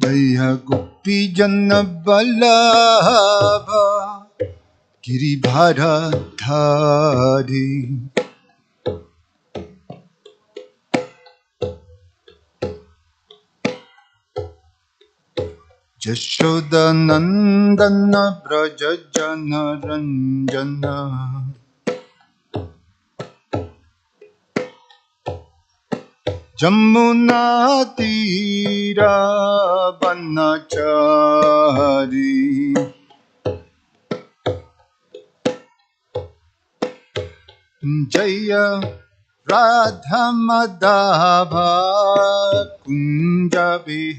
Jaya Gopi Jana Vallabha Giribharadhari Jashoda Nandana Braja Jana Ranjana Jamuna Tira Vanachari Jaya Radha Madhava Kunja Bihari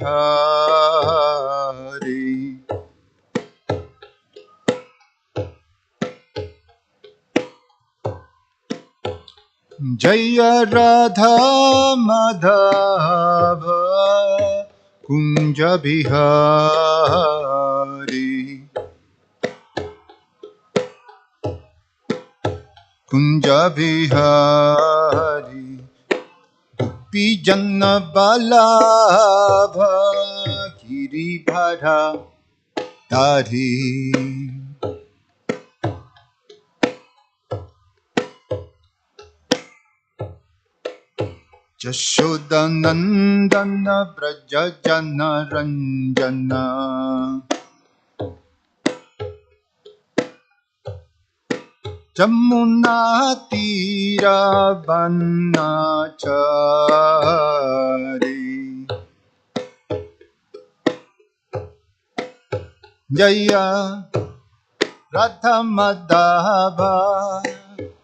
Jaya Radha Madhava Kunja Bihari Kunja Bihari Gopijanna Vallabha Giribhara Dari Jashoda Nandana Braja Jana Ranjana Jamuna Tira Vanachari Jaya Radha Madhava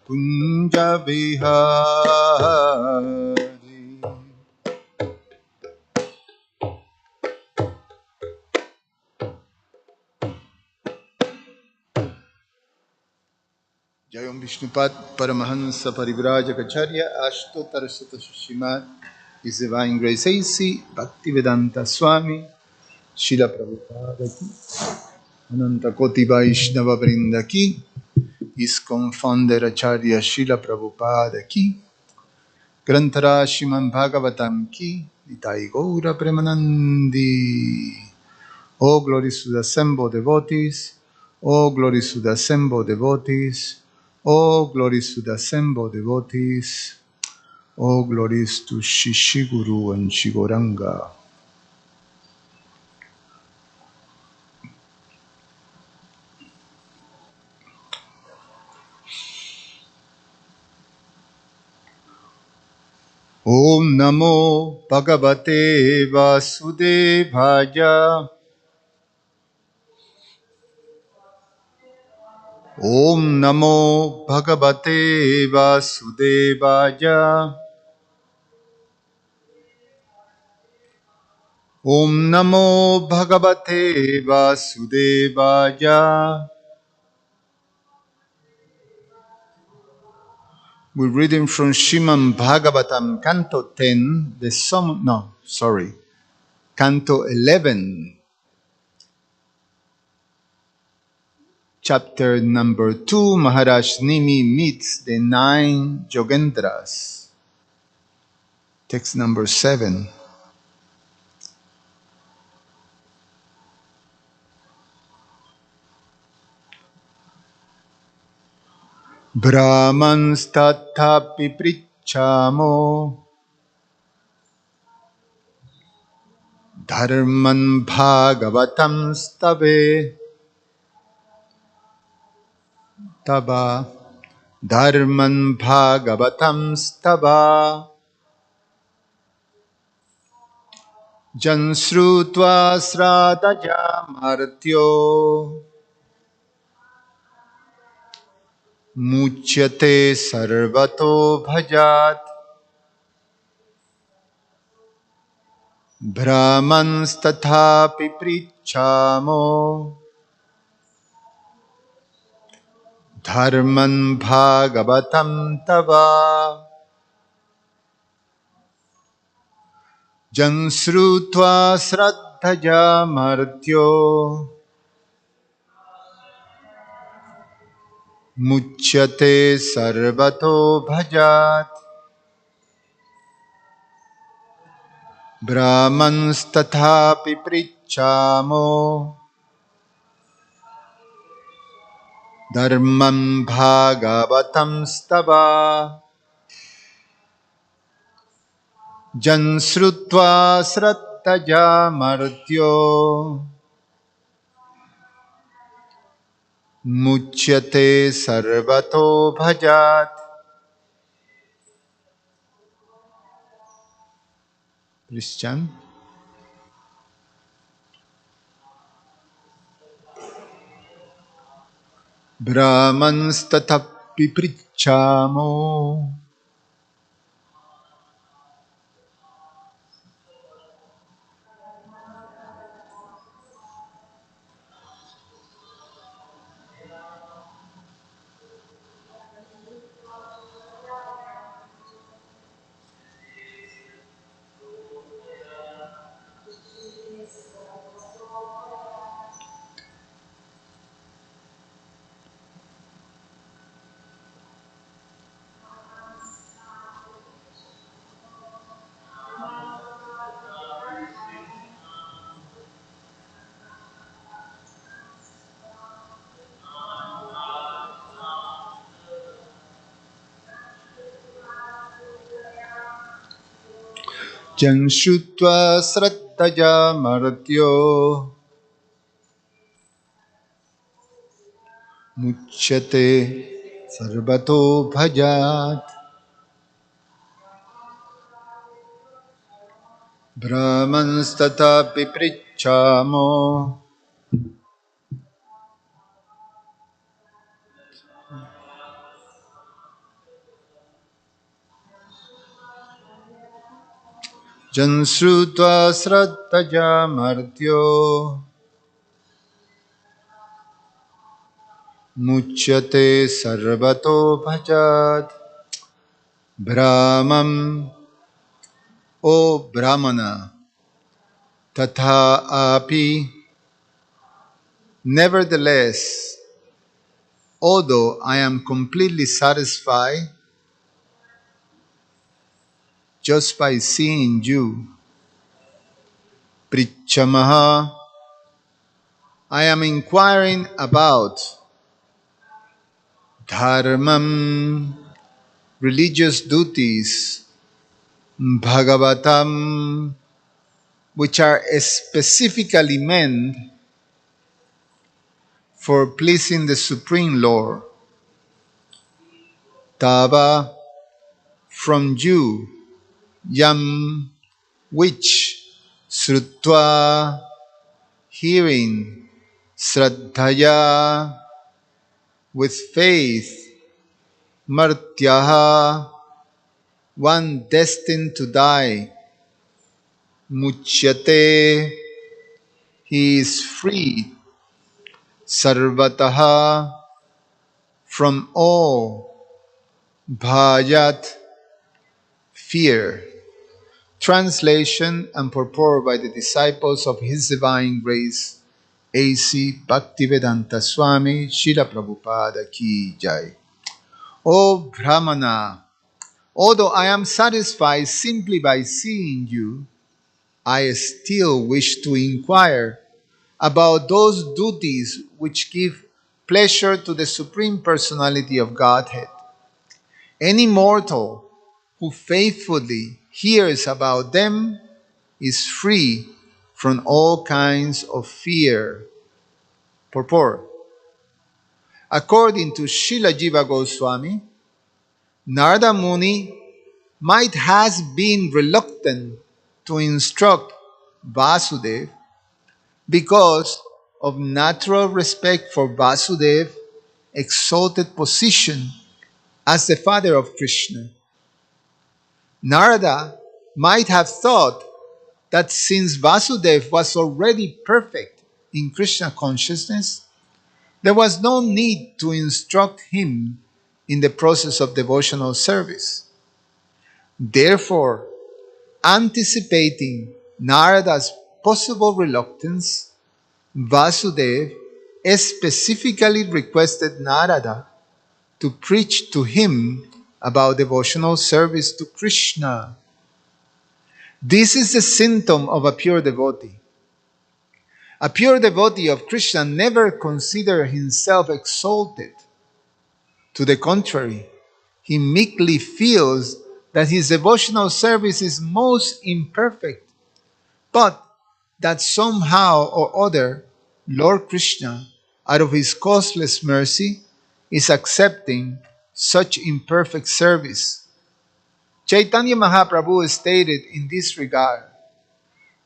Kunja Bihari Jayam Vishnupad Paramahansa Parivrajacharya Ashtotar Srimad His Divine Grace A.C. Bhaktivedanta Swami Srila Prabhupada ki Ananta Koti Vaishnava Vrinda ki ISKCON Founder Acharya Srila Prabhupada ki Grantara Srimad Bhagavatam ki Nitai Gaura Premanandi. Oh glories to the assembled devotees, oh glories to the assembled devotees, oh glories to the assembled devotees, oh glories to Shishi Guru and Shigoranga. Om Namo Bhagavate Vasudevaya. Om Namo Bhagavate Vasudevaya. Om Namo Bhagavate Vasudevaya. We're reading from Srimad Bhagavatam, Canto 10, Canto 11, Chapter number 2, Maharaj Nimi meets the 9 Yogendras. Text number 7. Brahmans tathapi prichamo dharman bhagavatam stave taba dharman bhagavatam stava jan srutva sradaja martyo muchyate sarvato bhajat brahmans tathapi prichamo dharman bhagavatam tava jan srutva sraddhaja martyo muchyate sarvato bhajat. Brahmanstathapi prichamo dharmam bhagavatam stava jansrutva srattaja martyo muchyate sarvato bhajat. Christian. Brahmanstathapi prichamo Janshutva srattaja martyo muchyate sarvato bhajat. Brahmanstatapi prichamo Jansrutva srattaja martyo muchyate sarvato bhajat. Brahman, O Brahmana, tatha api, nevertheless, although I am completely satisfied just by seeing you, Prichamaha, I am inquiring about dharmam, religious duties, Bhagavatam, which are specifically meant for pleasing the Supreme Lord. Tava, from you, yam, which, srutva, hearing, sraddhaya, with faith, martyaha, one destined to die, muchyate, he is freed, sarvataha, from all, bhayat, fear. Translation and purport by the disciples of His Divine Grace, A.C. Bhaktivedanta Swami, Srila Prabhupada Ki Jai. O Brahmana, although I am satisfied simply by seeing you, I still wish to inquire about those duties which give pleasure to the Supreme Personality of Godhead. Any mortal who faithfully hears about them is free from all kinds of fear. Purport. According to Srila Jiva Goswami, Narada Muni might has been reluctant to instruct Vasudeva because of natural respect for Vasudeva's exalted position as the father of Krishna. Narada might have thought that since Vasudeva was already perfect in Krishna consciousness, there was no need to instruct him in the process of devotional service. Therefore, anticipating Narada's possible reluctance, Vasudeva specifically requested Narada to preach to him about devotional service to Krishna. This is the symptom of a pure devotee. A pure devotee of Krishna never considers himself exalted. To the contrary, he meekly feels that his devotional service is most imperfect, but that somehow or other, Lord Krishna, out of his causeless mercy, is accepting such imperfect service. Chaitanya Mahaprabhu stated in this regard,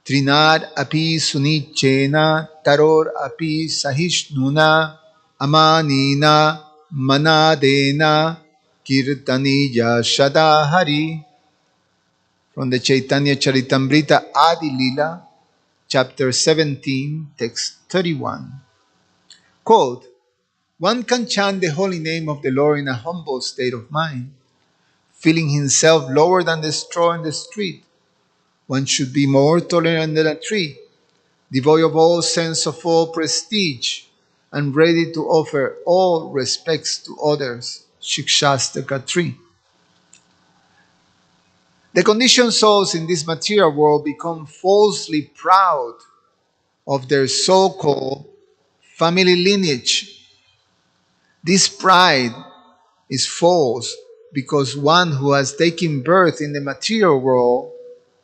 Trinad api sunichena taror api sahishnuna amanina manadena kirtaniya shadahari. From the Chaitanya Charitamrita Adi Lila, chapter 17, text 31. Quote, one can chant the holy name of the Lord in a humble state of mind, feeling himself lower than the straw in the street. One should be more tolerant than a tree, devoid of all sense of all prestige, and ready to offer all respects to others. Shikshastaka 3. The conditioned souls in this material world become falsely proud of their so-called family lineage. This pride is false because one who has taken birth in the material world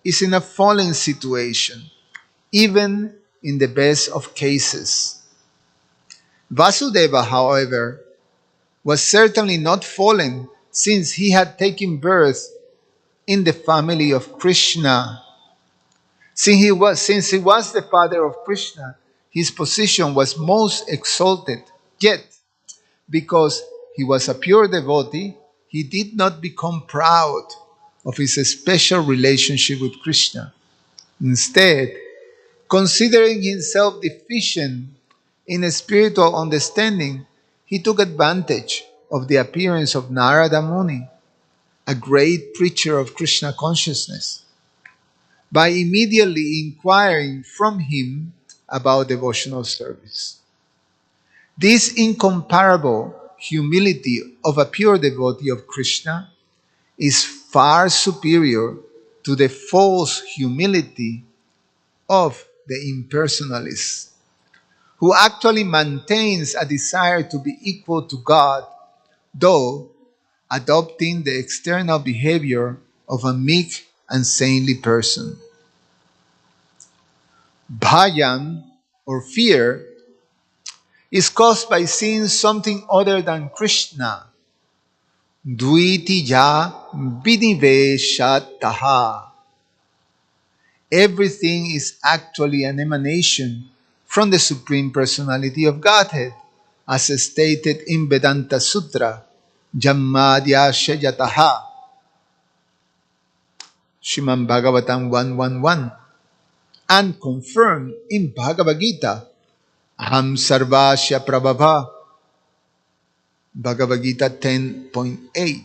is in a fallen situation, even in the best of cases. Vasudeva, however, was certainly not fallen since he had taken birth in the family of Krishna. Since he was the father of Krishna, his position was most exalted. Yet, because he was a pure devotee, he did not become proud of his special relationship with Krishna. Instead, considering himself deficient in spiritual understanding, he took advantage of the appearance of Narada Muni, a great preacher of Krishna consciousness, by immediately inquiring from him about devotional service. This incomparable humility of a pure devotee of Krishna is far superior to the false humility of the impersonalist, who actually maintains a desire to be equal to God, though adopting the external behavior of a meek and saintly person. Bhayan, or fear, is caused by seeing something other than Krishna. Dvitiya viniveshataha. Everything is actually an emanation from the Supreme Personality of Godhead, as stated in Vedanta Sutra, Jammadya Shayataha, Srimad Bhagavatam 111, and confirmed in Bhagavad Gita, Aham Sarvasya Prabhava, Bhagavad Gita 10.8.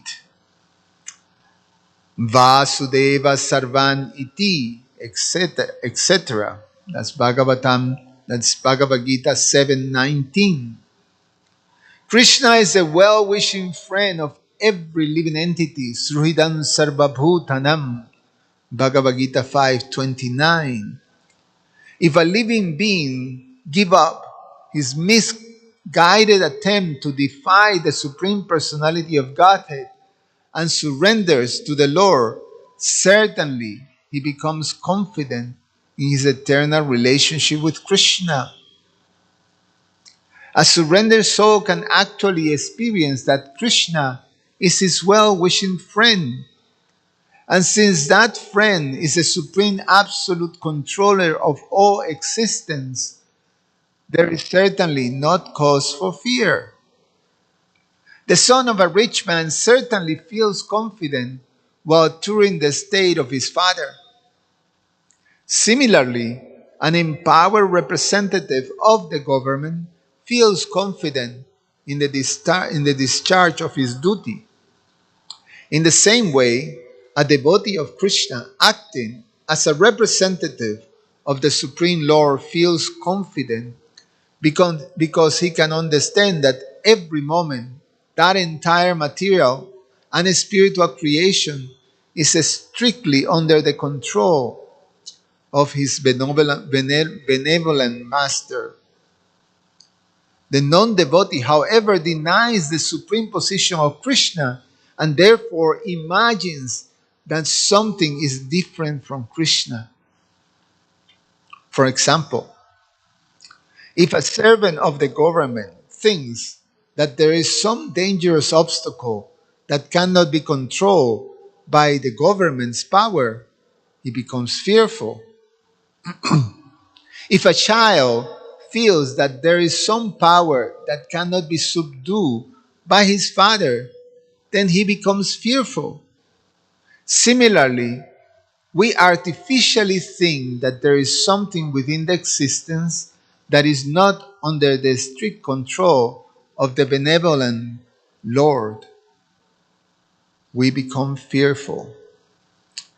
Vasudeva Sarvan Iti, etc. That's Bhagavatam, that's Bhagavad Gita 7.19. Krishna is a well-wishing friend of every living entity, Sruhidam Sarvabhutanam, Bhagavad Gita 5.29. If a living being give up his misguided attempt to defy the Supreme Personality of Godhead and surrenders to the Lord, certainly he becomes confident in his eternal relationship with Krishna. A surrendered soul can actually experience that Krishna is his well-wishing friend. And since that friend is a supreme absolute controller of all existence, there is certainly not cause for fear. The son of a rich man certainly feels confident while touring the estate of his father. Similarly, an empowered representative of the government feels confident in the discharge of his duty. In the same way, a devotee of Krishna acting as a representative of the Supreme Lord feels confident because he can understand that every moment that entire material and spiritual creation is strictly under the control of his benevolent master. The non-devotee, however, denies the supreme position of Krishna and therefore imagines that something is different from Krishna. For example, if a servant of the government thinks that there is some dangerous obstacle that cannot be controlled by the government's power, he becomes fearful. If a child feels that there is some power that cannot be subdued by his father, then he becomes fearful. Similarly, we artificially think that there is something within the existence that is not under the strict control of the benevolent Lord. We become fearful.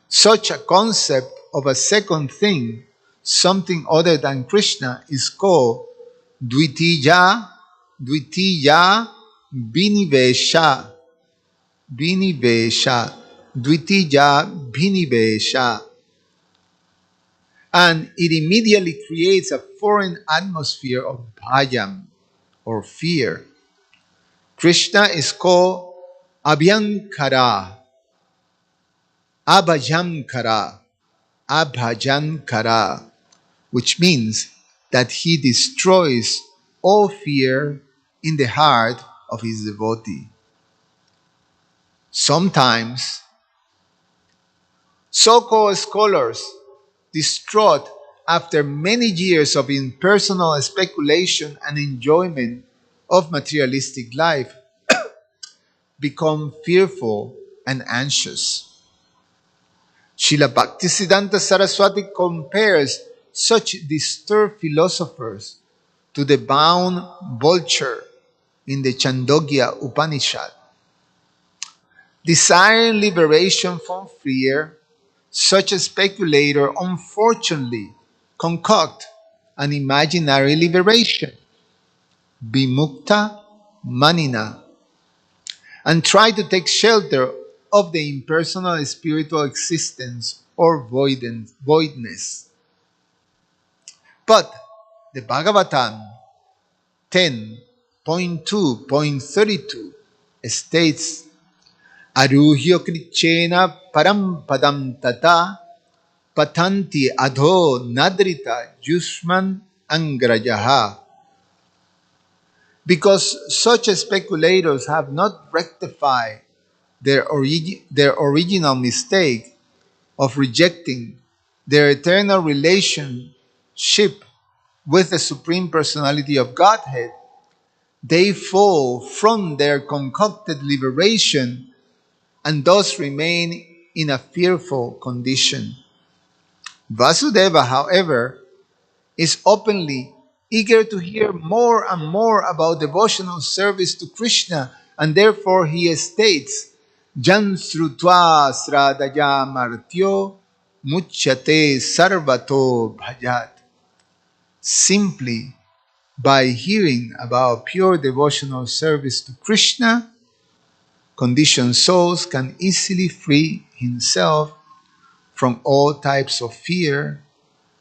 Such a concept of a second thing, something other than Krishna, is called Dvitiya Binivesha. Binivesha. Dvitiya Binivesha. And it immediately creates a foreign atmosphere of bhayam, or fear. Krishna is called Abhyankara, Abhajankara, Abhajankara, which means that he destroys all fear in the heart of his devotee. Sometimes, so-called scholars, distraught after many years of impersonal speculation and enjoyment of materialistic life, become fearful and anxious. Srila Bhaktisiddhanta Saraswati compares such disturbed philosophers to the bound vulture in the Chandogya Upanishad. Desiring liberation from fear, such a speculator unfortunately concoct an imaginary liberation, vimukta manina, and try to take shelter of the impersonal spiritual existence or voidness. But the Bhagavatam 10.2.32 states, Aruhyo krichena param padam tata patanti adho nadrita yusman angrajaha. Because such speculators have not rectified their original mistake of rejecting their eternal relationship with the Supreme Personality of Godhead, they fall from their concocted liberation and thus remain in a fearful condition. Vasudeva, however, is openly eager to hear more and more about devotional service to Krishna, and therefore he states, Jan srutva sradaya martyo muchyate sarvato bhajat. Simply by hearing about pure devotional service to Krishna, conditioned souls can easily free himself from all types of fear,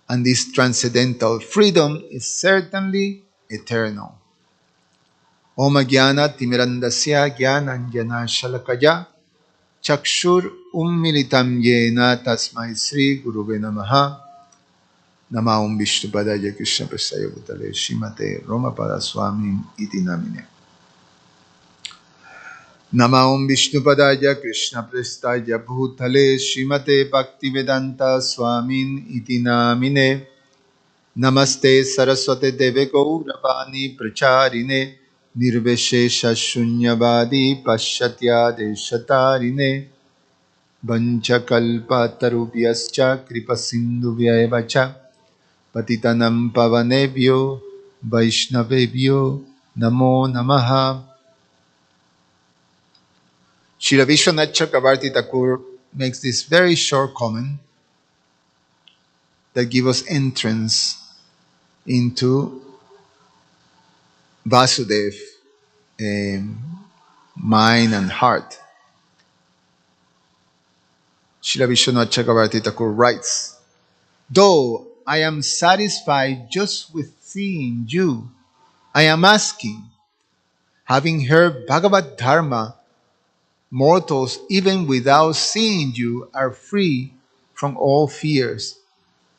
and this transcendental freedom is certainly eternal. Om Jnana Timirandasya Jnananjana Shalakaya Chakshur Ummilitam Yena Tasmai Sri Guruve Namaha. Nama Om Vishnupadaya Krishna Prasaya Bhutale Shrimate Romapada Swami Iti Namine. Nama Om Vishnupadaya Krishna Prasaya Bhutale Shrimate Bhaktivedanta Swami Iti Namine. Namaste Saraswate Deve Gauravani Pracharine Nirveshesha Shunyavadi Pashatya Deshatarine Vanchakalpa Tarubhyascha Kripasindhuvyaevacha Patitanam Pavanebhyo Vaishnavebhyo Namo Namaha. Srila Vishwanath Chakravarti Thakur makes this very short comment that gives us entrance into Vasudev, mind and heart. Srila Vishwanath Chakravarti Thakur writes, though I am satisfied just with seeing you, I am asking, having heard Bhagavad Dharma, mortals, even without seeing you, are free from all fears.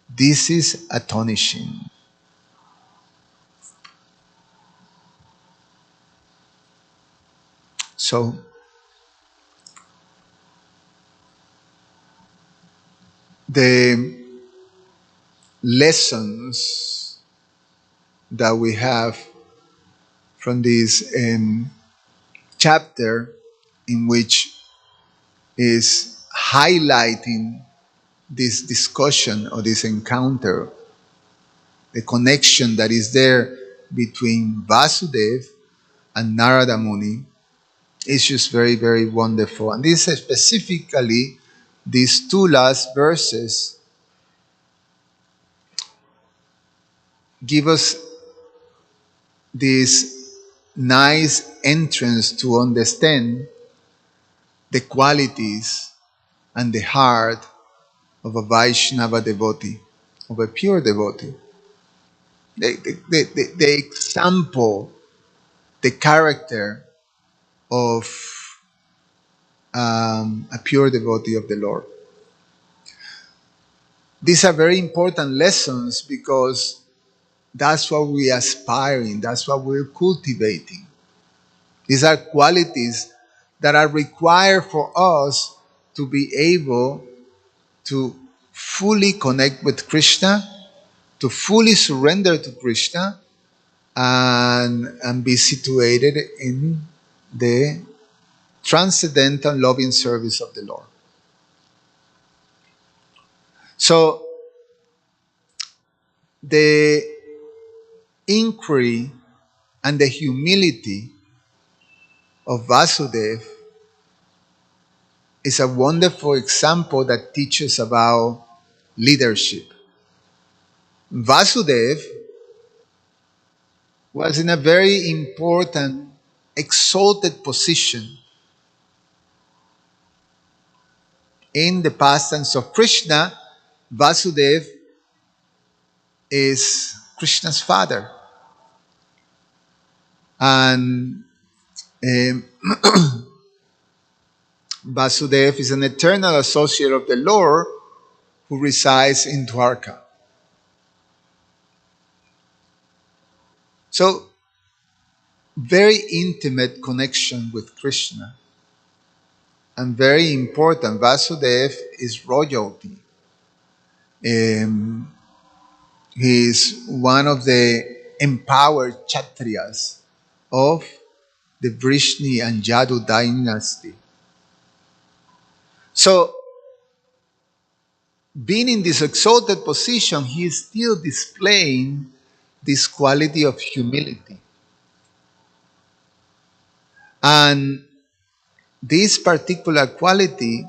This is astonishing. So, the lessons that we have from this chapter, in which is highlighting this discussion or this encounter, the connection that is there between Vasudev and Narada Muni, is just very, very wonderful. And this specifically, these two last verses give us this nice entrance to understand the qualities and the heart of a Vaishnava devotee, of a pure devotee. The example, the character of a pure devotee of the Lord. These are very important lessons because that's what we are aspiring, that's what we're cultivating. These are qualities that are required for us to be able to fully connect with Krishna, to fully surrender to Krishna, and be situated in the transcendental loving service of the Lord. So, the inquiry and the humility of Vasudev is a wonderful example that teaches about leadership. Vasudev was in a very important, exalted position in the pastimes of Krishna. Vasudev is Krishna's father. And Vasudev is an eternal associate of the Lord who resides in Dwarka. So, very intimate connection with Krishna. And very important, Vasudev is royalty. He is one of the empowered Kshatriyas of the Vrishni and Yadu dynasty. So, being in this exalted position, he is still displaying this quality of humility. And this particular quality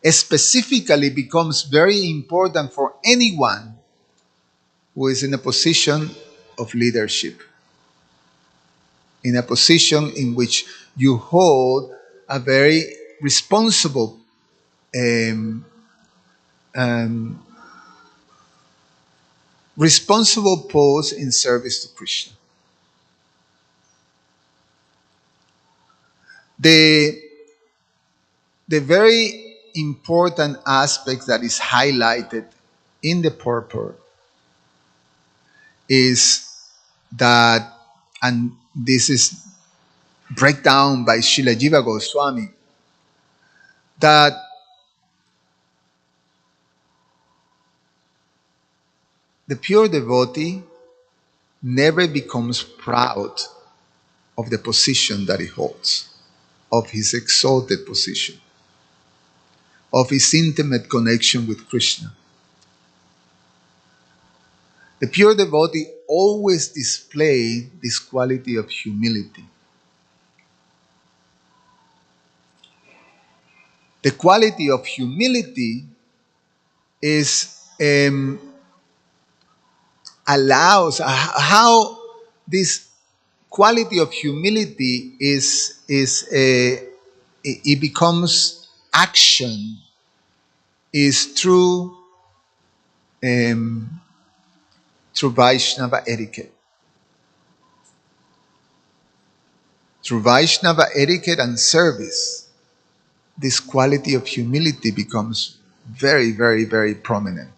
specifically becomes very important for anyone who is in a position of leadership, in a position in which you hold a very responsible responsible pose in service to Krishna. The very important aspect that is highlighted in the purport is that, and this is breakdown by Srila Jiva Goswami, that the pure devotee never becomes proud of the position that he holds, of his exalted position, of his intimate connection with Krishna. The pure devotee always displays this quality of humility. The quality of humility is allows how this quality of humility is it becomes action is um, through Vaishnava etiquette. Through Vaishnava etiquette and service, this quality of humility becomes very, very, very prominent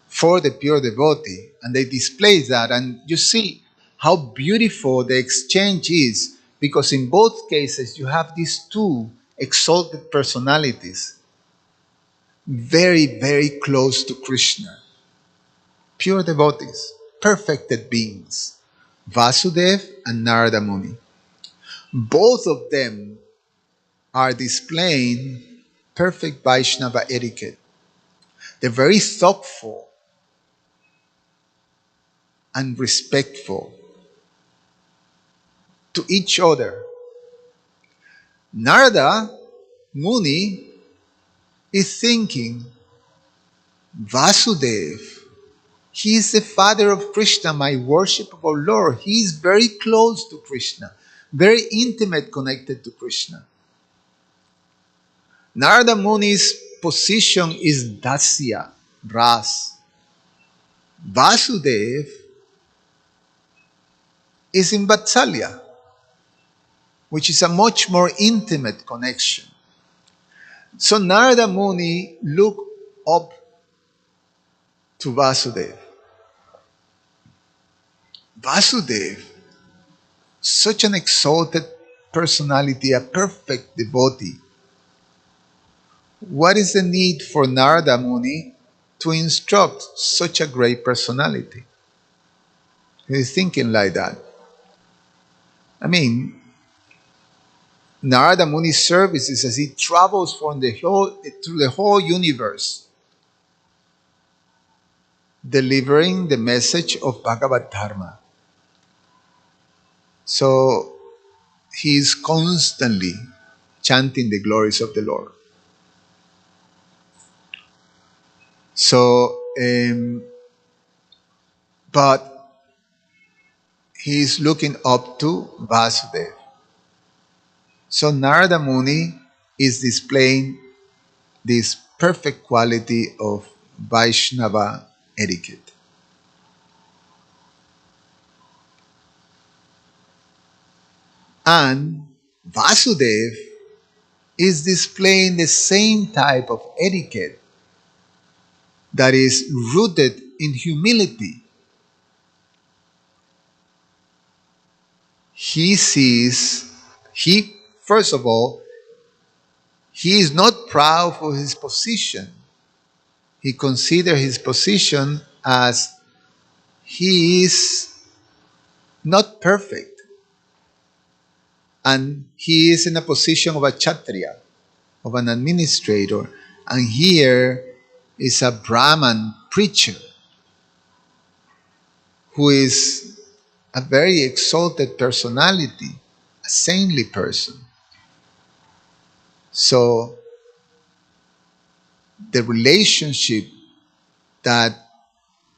for the pure devotee, and they display that. And you see how beautiful the exchange is, because in both cases you have these two exalted personalities very, very close to Krishna. Pure devotees, perfected beings, Vasudev and Narada Muni. Both of them are displaying perfect Vaishnava etiquette. They're very thoughtful and respectful to each other. Narada Muni is thinking, Vasudev, he is the father of Krishna, my worshipable Lord. He is very close to Krishna, very intimate connected to Krishna. Narada Muni's position is Dasya, Ras. Vasudev is in Vatsalya, which is a much more intimate connection. So Narada Muni looked up to Vasudev. Vasudev, such an exalted personality, a perfect devotee. What is the need for Narada Muni to instruct such a great personality? He's thinking like that. I mean, Narada Muni's services as he travels through the whole universe, delivering the message of Bhagavad Dharma. So he is constantly chanting the glories of the Lord. So, but he is looking up to Vasudev. So Narada Muni is displaying this perfect quality of Vaishnava etiquette. And Vasudev is displaying the same type of etiquette that is rooted in humility. First of all, he is not proud of his position. He considers his position as he is not perfect. And he is in a position of a Kshatriya, of an administrator. And here is a Brahman preacher who is a very exalted personality, a saintly person. So the relationship that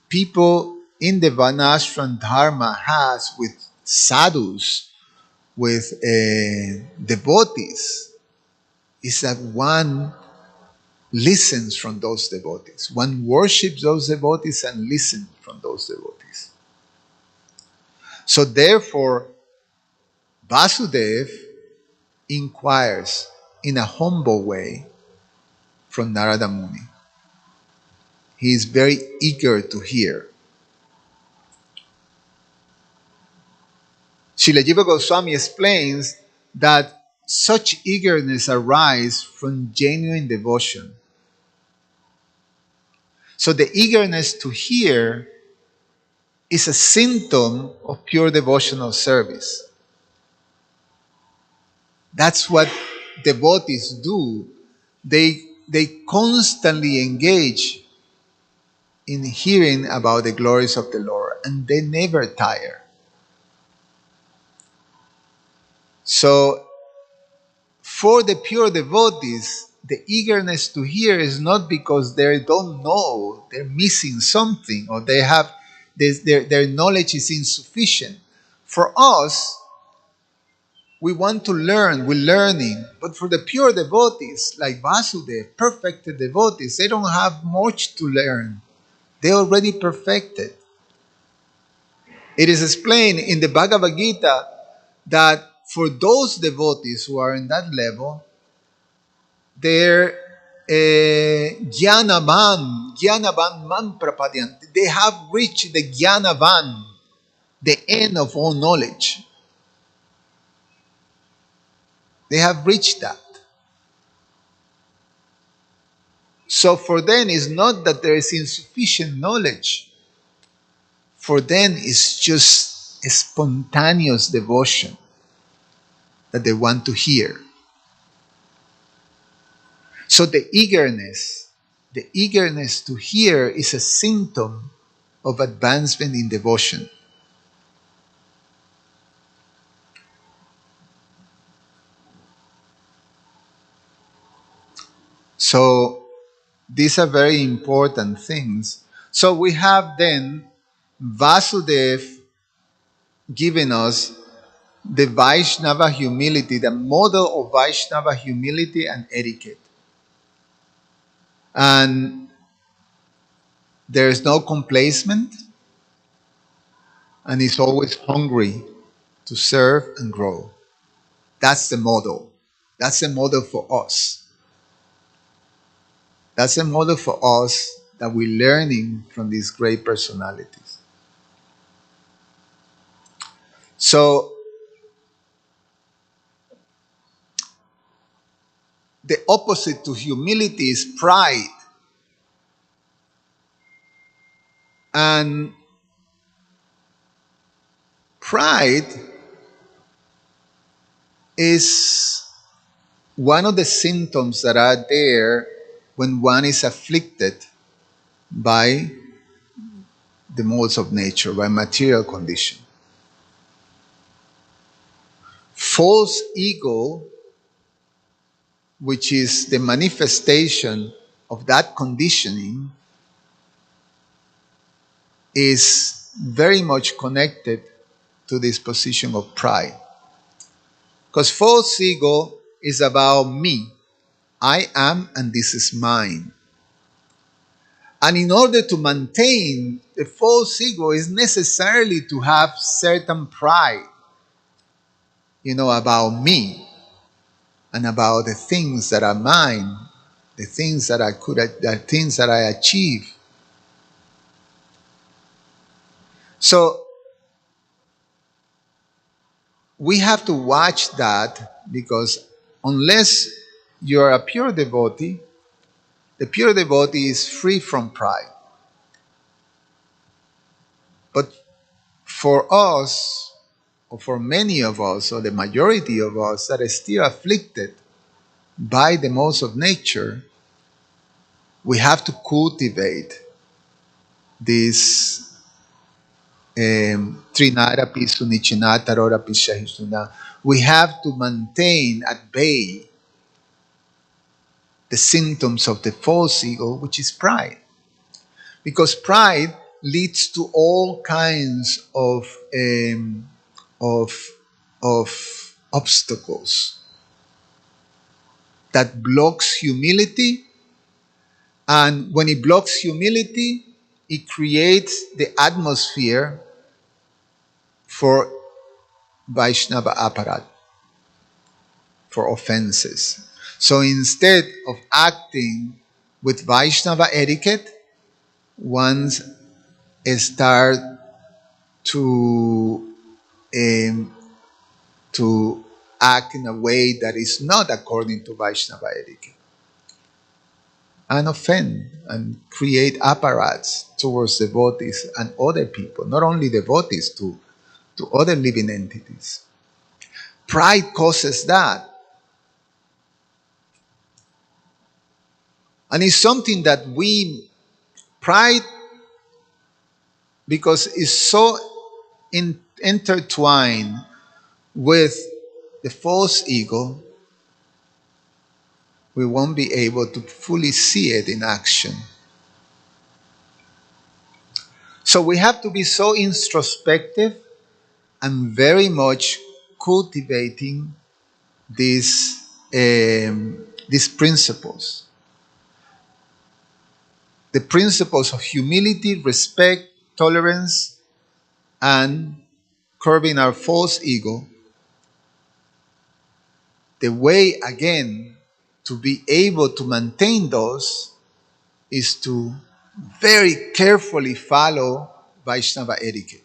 people in the Varnashram Dharma has with sadhus, with devotees, is that one listens from those devotees. One worships those devotees and listens from those devotees. So therefore, Vasudev inquires in a humble way from Narada Muni. He is very eager to hear. Srila Jiva Goswami explains that such eagerness arises from genuine devotion. So the eagerness to hear is a symptom of pure devotional service. That's what devotees do. They constantly engage in hearing about the glories of the Lord, and they never tire. So for the pure devotees, the eagerness to hear is not because they don't know, they're missing something, or they have their knowledge is insufficient. For us, We want to learn, we're learning. But for the pure devotees, like Vasudev, perfected devotees, they don't have much to learn. They're already perfected. It is explained in the Bhagavad Gita that for those devotees who are in that level, they're Jnanavan man prapadyanti. They have reached the Jnanavan, the end of all knowledge. They have reached that. So for them, it's not that there is insufficient knowledge. For them, it's just a spontaneous devotion that they want to hear. So the eagerness to hear is a symptom of advancement in devotion. So these are very important things. So we have then Vasudev giving us the Vaishnava humility, the model of Vaishnava humility and etiquette. And there is no complacement, and is always hungry to serve and grow. That's the model. That's the model for us. That's the model for us that we're learning from these great personalities. So, the opposite to humility is pride. And pride is one of the symptoms that are there when one is afflicted by the modes of nature, by material condition. False ego, which is the manifestation of that conditioning, is very much connected to this position of pride. Because false ego is about me. I am, and this is mine. And in order to maintain the false ego is necessarily to have certain pride, about me and about the things that are mine, the things that the things that I achieve. So we have to watch that, because unless you're a pure devotee, the pure devotee is free from pride. But for us, or for many of us, or the majority of us that are still afflicted by the modes of nature, we have to cultivate this Trinarapi Sunichinata Rorapi Shahisuna. We have to maintain at bay the symptoms of the false ego, which is pride. Because pride leads to all kinds of obstacles that blocks humility. And when it blocks humility, it creates the atmosphere for Vaishnava aparat, for offenses. So instead of acting with Vaishnava etiquette, one start to act in a way that is not according to Vaishnava etiquette, and offend and create apparats towards devotees and other people, not only devotees, to other living entities. Pride causes that. And it's something that pride, because it's so intertwined with the false ego, we won't be able to fully see it in action. So we have to be so introspective and very much cultivating these principles. The principles of humility, respect, tolerance, and curbing our false ego. The way, again, to be able to maintain those is to very carefully follow Vaishnava etiquette.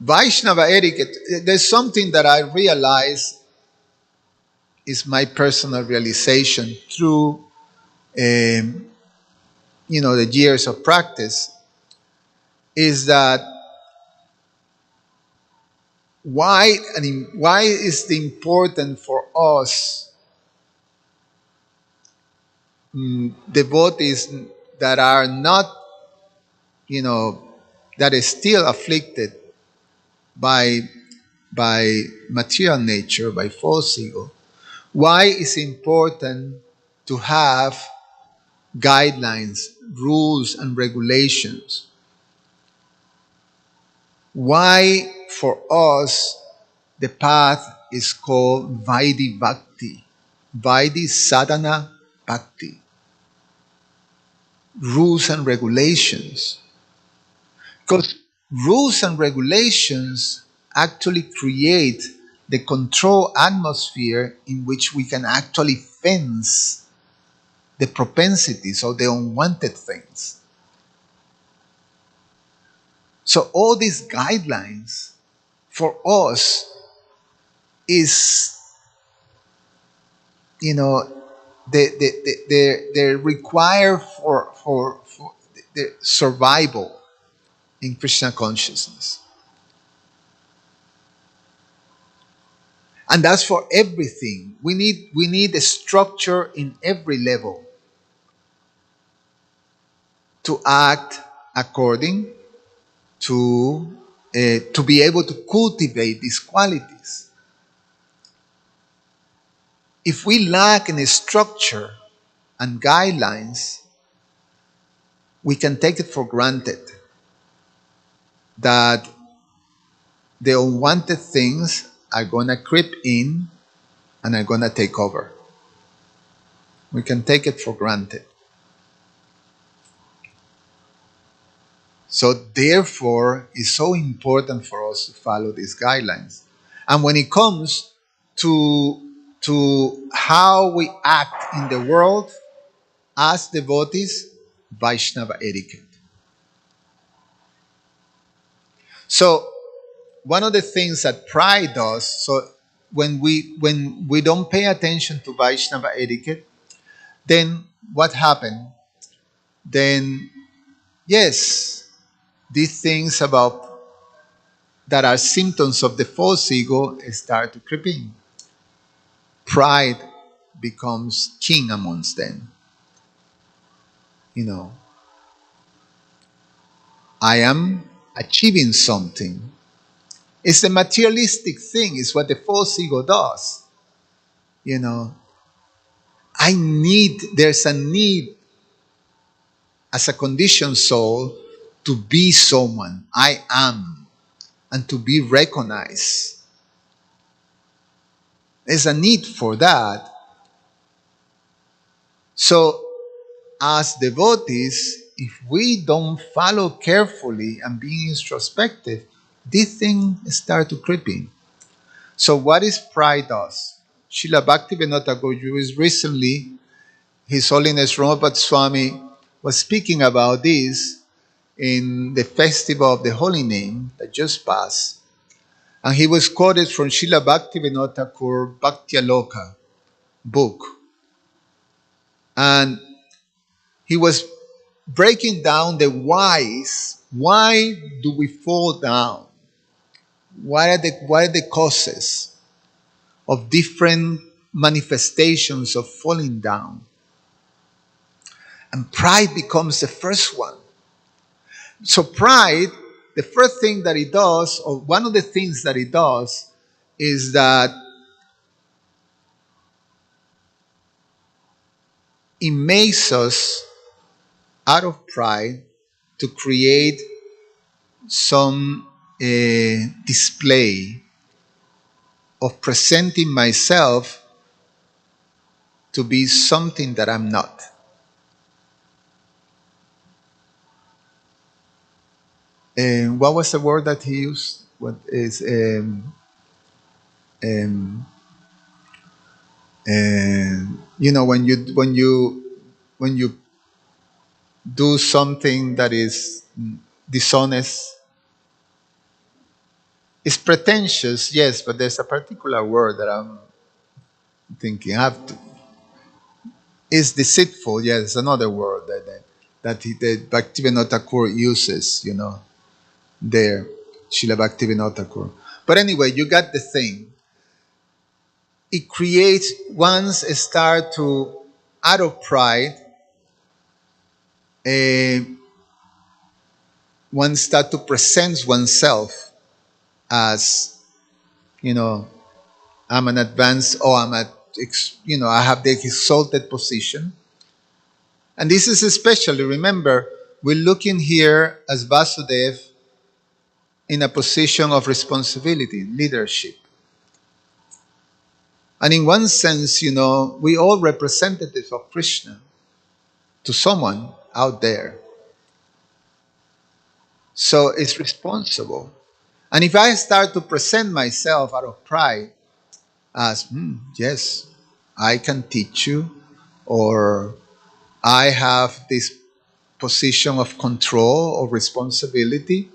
Vaishnava etiquette, there's something that I realize is my personal realization through the years of practice, is that why is it important for us devotees that are not, that is still afflicted by material nature, by false ego, why is it important to have guidelines, rules, and regulations? Why, for us, the path is called Vaidhi Bhakti, Vaidhi Sadhana Bhakti. Rules and regulations. Because rules and regulations actually create the control atmosphere in which we can actually fence the propensities or the unwanted things. So all these guidelines for us is, they require for the survival in Krishna consciousness. And that's for everything. We need a structure in every level to act according to be able to cultivate these qualities. If we lack in a structure and guidelines, we can take it for granted that the unwanted things are going to creep in and are going to take over. We can take it for granted. So therefore, it's so important for us to follow these guidelines. And when it comes to how we act in the world as devotees, Vaishnava etiquette. So one of the things that pride does, so when we don't pay attention to Vaishnava etiquette, then what happened? Then, yes, these things that are symptoms of the false ego start to creep in. Pride becomes king amongst them. I am achieving something. It's a materialistic thing. It's what the false ego does. There's a need as a conditioned soul to be someone. I am. And to be recognized. There's a need for that. So, as devotees, if we don't follow carefully and be introspective, these things start to creep in. So what is pride does? Srila Bhaktivinoda Thakur recently, His Holiness Ramapad Swami was speaking about this in the Festival of the Holy Name that just passed. And he was quoted from Srila Bhaktivinoda Thakur Bhaktyaloka book. And he was breaking down the whys. Why do we fall down? What are the causes of different manifestations of falling down? And pride becomes the first one. So pride, the first thing that it does, or one of the things that it does, is that it makes us, out of pride, to create some display of presenting myself to be something that I'm not. And what was the word that he used? What is um, when you do something that is dishonest, it's pretentious, yes, but there's a particular word that I'm thinking. I have to, is deceitful. Yes, another word that Bhaktivinoda Thakur uses. There, Srila Bhaktivinoda Thakur. But anyway, you got the thing. It creates, once it start to, out of pride, one start to present oneself as, I'm an advanced, or I'm at, I have the exalted position. And this is especially, remember, we're looking here as Vasudev in a position of responsibility, leadership. And in one sense, we all representatives of Krishna to someone out there. So it's responsible. And if I start to present myself out of pride as, yes, I can teach you, or I have this position of control or responsibility,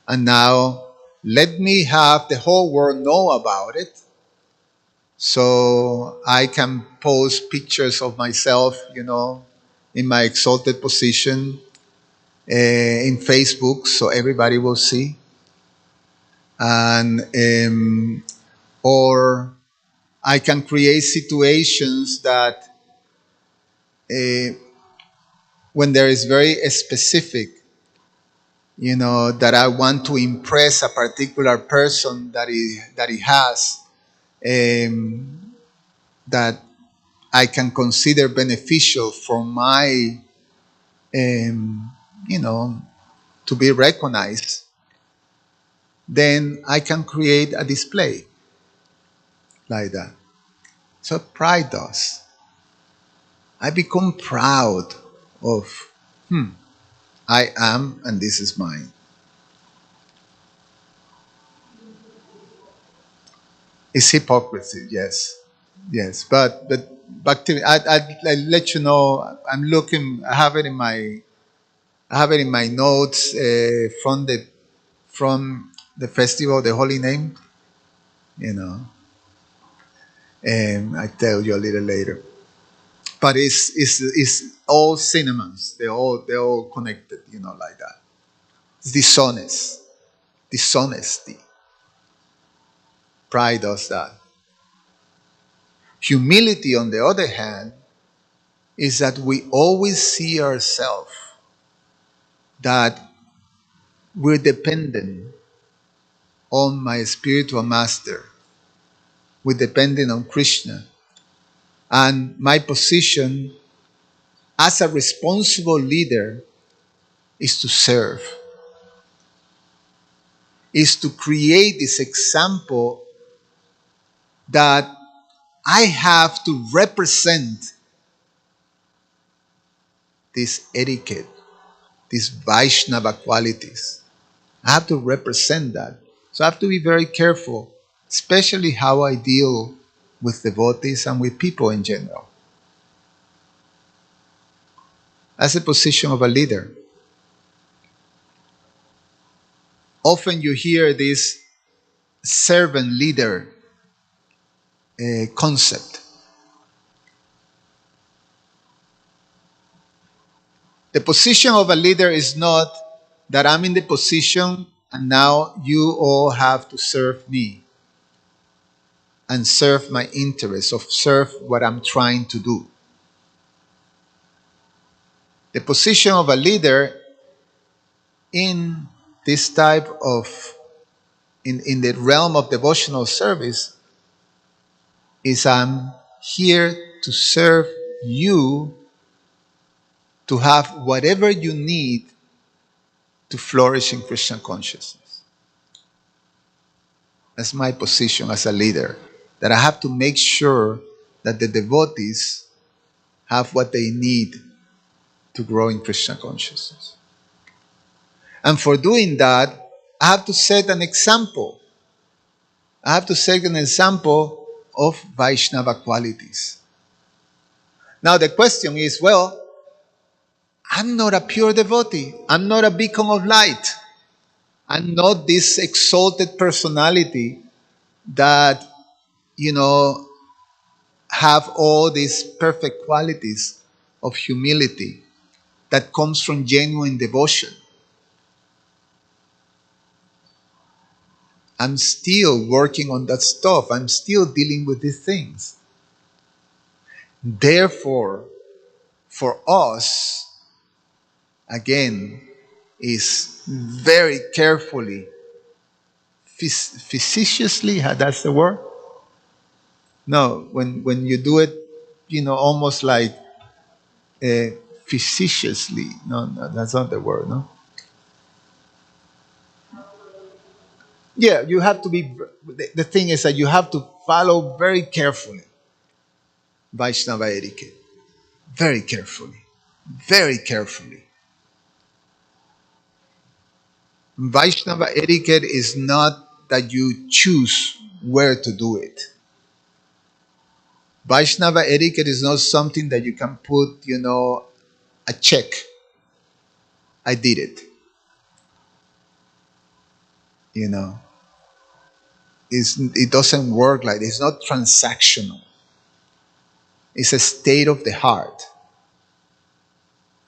and now let me have the whole world know about it, so I can post pictures of myself, in my exalted position in Facebook, so everybody will see. And or I can create situations that when there is very specific, that I want to impress a particular person that he has, that I can consider beneficial for my, to be recognized, then I can create a display like that. So pride does. I become proud of, I am, and this is mine. It's hypocrisy, yes. Yes, but back to, I let you know. I'm looking. I have it in my notes from the festival, the Holy Name. And I tell you a little later. But it's all cinemas. They're all connected. Like that. It's dishonesty. Pride does that. Humility, on the other hand, is that we always see ourselves that we're dependent on my spiritual master. We're dependent on Krishna. And my position as a responsible leader is to serve, is to create this example that I have to represent this etiquette, these Vaishnava qualities. I have to represent that. So I have to be very careful, especially how I deal with devotees and with people in general. That's the position of a leader. Often you hear this servant leader concept. The position of a leader is not that I'm in the position and now you all have to serve me and serve my interests, or serve what I'm trying to do. The position of a leader in this type of, in the realm of devotional service, is I'm here to serve you, to have whatever you need to flourish in Krishna consciousness. That's my position as a leader. That I have to make sure that the devotees have what they need to grow in Krishna consciousness. And for doing that, I have to set an example. I have to set an example of Vaishnava qualities. Now the question is, well, I'm not a pure devotee. I'm not a beacon of light. I'm not this exalted personality that, have all these perfect qualities of humility that comes from genuine devotion. I'm still working on that stuff. I'm still dealing with these things. Therefore, for us, again, is very carefully, facetiously, that's the word? No, when you do it, almost like facetiously. No, that's not the word, no? Yeah, you have to be, the thing is that you have to follow very carefully Vaishnava etiquette. Very carefully. Very carefully. Vaishnava etiquette is not that you choose where to do it. Vaishnava etiquette is not something that you can put, a check. I did it. It doesn't work like this. It's not transactional. It's a state of the heart.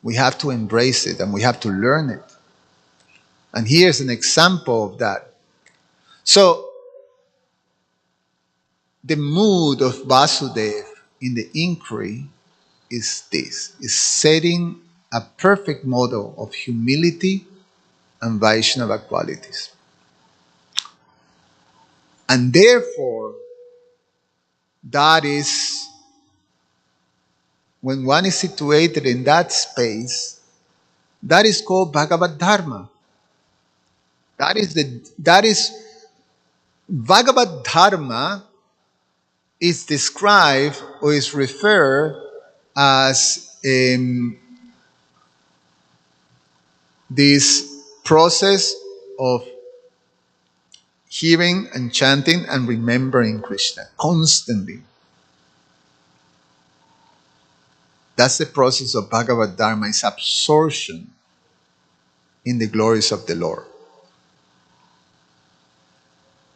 We have to embrace it and we have to learn it. And here's an example of that. So, the mood of Vasudeva in the inquiry is this, is setting a perfect model of humility and Vaishnava qualities. And therefore, that is, when one is situated in that space, that is called Bhagavad Dharma. That is Bhagavad Dharma is described or is referred as this process of hearing and chanting and remembering Krishna constantly. That's the process of Bhagavad Dharma, is absorption in the glories of the Lord.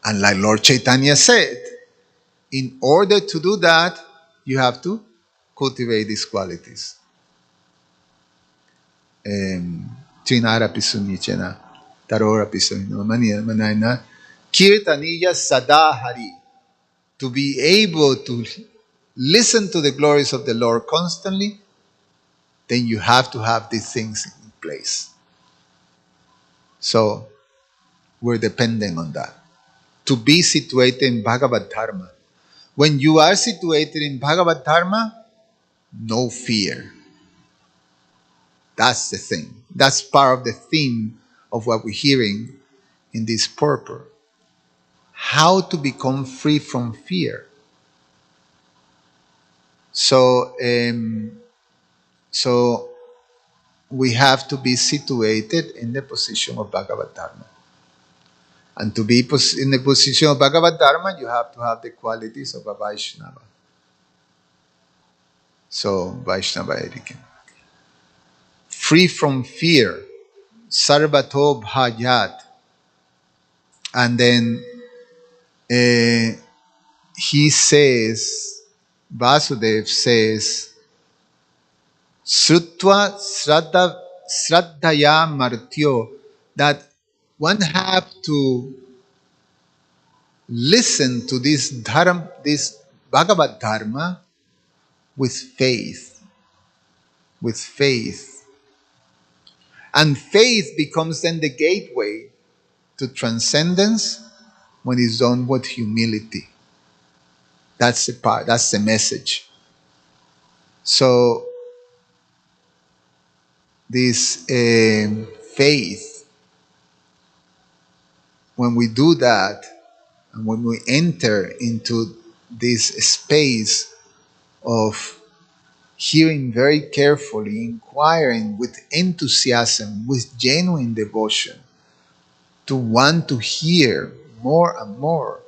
And like Lord Chaitanya said, in order to do that, you have to cultivate these qualities. Trinara Pisunichena, Tarora Pisunina, Kirtaniya Sadahari. To be able to listen to the glories of the Lord constantly, then you have to have these things in place. So, we're dependent on that. To be situated in Bhagavad Dharma. When you are situated in Bhagavad Dharma, no fear. That's the thing. That's part of the theme of what we're hearing in this purport. How to become free from fear. So we have to be situated in the position of Bhagavad Dharma. And to be in the position of Bhagavad Dharma, you have to have the qualities of a Vaishnava. So, Vaishnava etiquette. Free from fear. Sarvato bhajat. And then he says, Vasudeva says, Srutva Sraddhaya Martyo, that one have to listen to this dharma, this Bhagavad Dharma with faith. With faith. And faith becomes then the gateway to transcendence when it's done with humility. That's the part, that's the message. So, this faith, when we do that, And when we enter into this space of hearing very carefully, inquiring with enthusiasm, with genuine devotion, to want to hear more and more,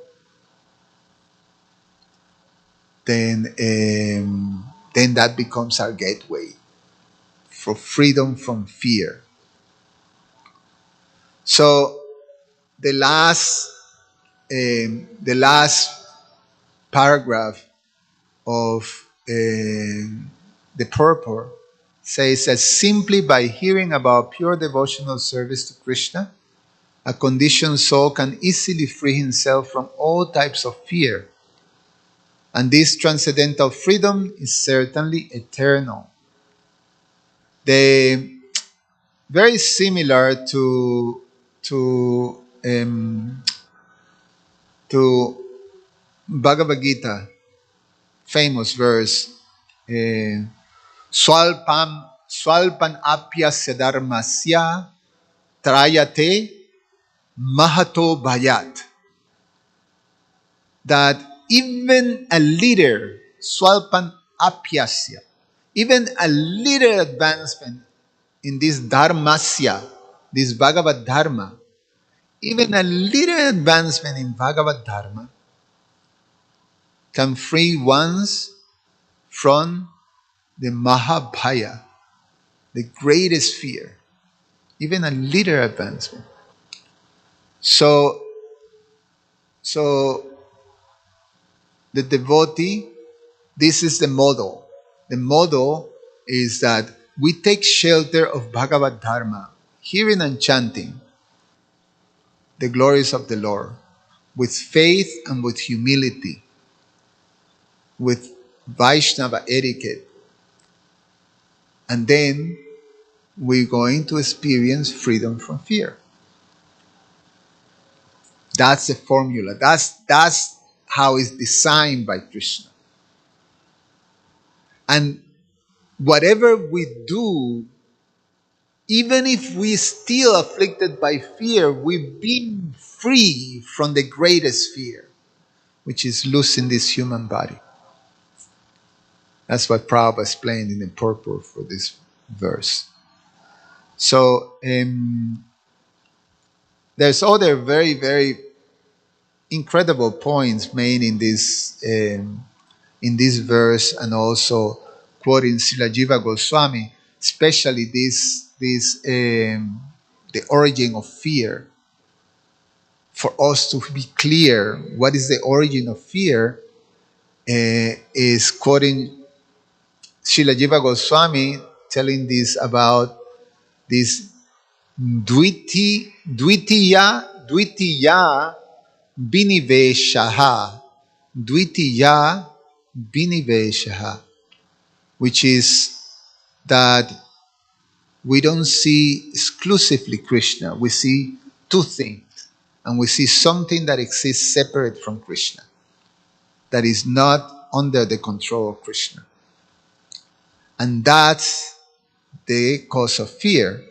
then that becomes our gateway for freedom from fear. So the last paragraph of the purport says that simply by hearing about pure devotional service to Krishna, a conditioned soul can easily free himself from all types of fear. And this transcendental freedom is certainly eternal. They very similar um, to Bhagavad Gita, famous verse. Swalpan apyasya dharmasya trayate mahato bhayat. That even a little, swalpan apyasya, even a little advancement in this dharmasya, this Bhagavad Dharma, even a little advancement in Bhagavad Dharma can free ones from the Mahabhaya, the greatest fear, even a little advancement. So the devotee, this is the model. The model is that we take shelter of Bhagavad Dharma, hearing and chanting the glories of the Lord, with faith and with humility, with Vaishnava etiquette. And then we're going to experience freedom from fear. That's the formula. That's how it's designed by Krishna. And whatever we do, even if we still afflicted by fear, we've been free from the greatest fear, which is losing this human body. That's what Prabhupada explained in the purport for this verse. So there's other very, very incredible points made in this verse, and also quoting Srila Jiva Goswami, especially the origin of fear. For us to be clear, what is the origin of fear? Is quoting Srila Jiva Goswami, telling this about this Dvitiya Biniveshaha. Dvitiya Biniveshaha, which is that we don't see exclusively Krishna. We see two things. And we see something that exists separate from Krishna, that is not under the control of Krishna. And that's the cause of fear.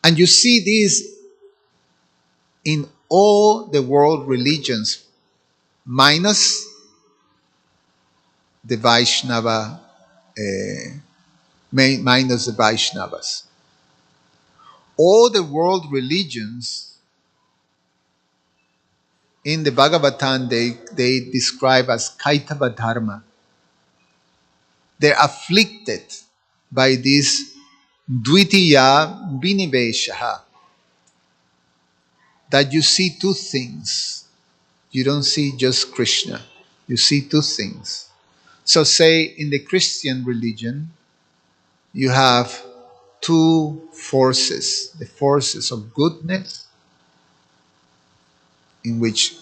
And you see this in all the world religions, minus the Vaishnava, minus the Vaishnavas. All the world religions in the Bhagavatam, they describe as Kaitava Dharma. They're afflicted by this Dvitiya Biniveshaha, that you see two things. You don't see just Krishna. You see two things. So say in the Christian religion, you have two forces. The forces of goodness, in which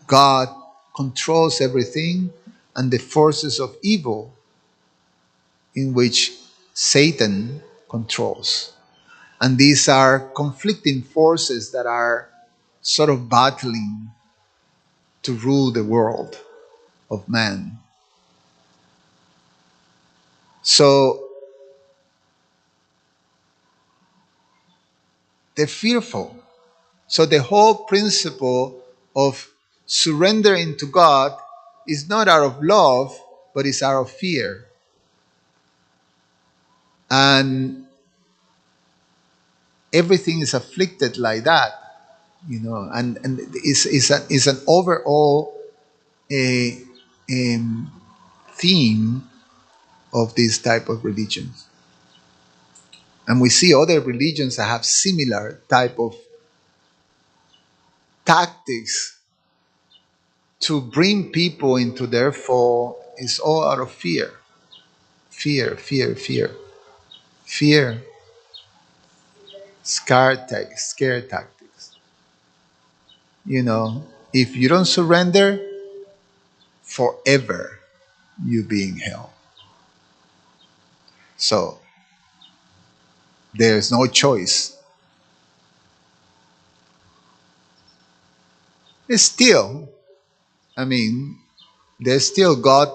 God controls everything, and the forces of evil, in which Satan controls. And these are conflicting forces that are sort of battling to rule the world of man. So they're fearful. So the whole principle of surrendering to God is not out of love, but it's out of fear. And everything is afflicted like that, and it's an overall a, theme of this type of religions. And we see other religions that have similar type of tactics to bring people into their fall. Is all out of fear. Fear. Scare tactics. If you don't surrender, forever you be in hell. So there's no choice. It's still, there's still God.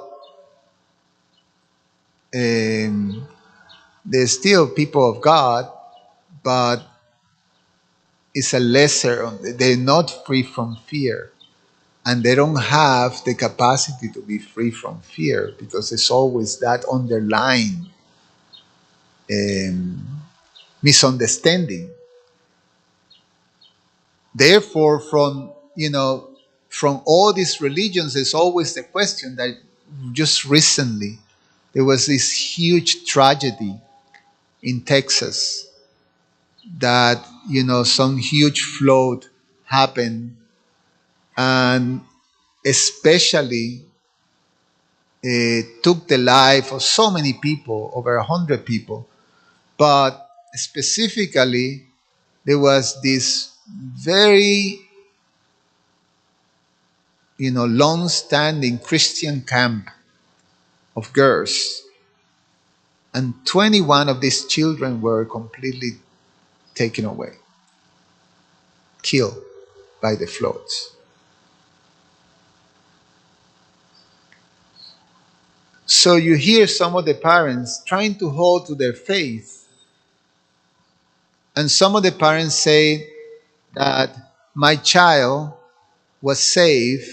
There's still people of God, but it's a lesser. They're not free from fear, and they don't have the capacity to be free from fear because there's always that underlying misunderstanding. Therefore, from all these religions, there's always the question that just recently there was this huge tragedy in Texas that some huge flood happened, and especially took the life of so many people, over 100 people. But specifically, there was this very long-standing Christian camp of girls, and 21 of these children were completely taken away, killed by the floods. So you hear some of the parents trying to hold to their faith, and some of the parents say that my child was saved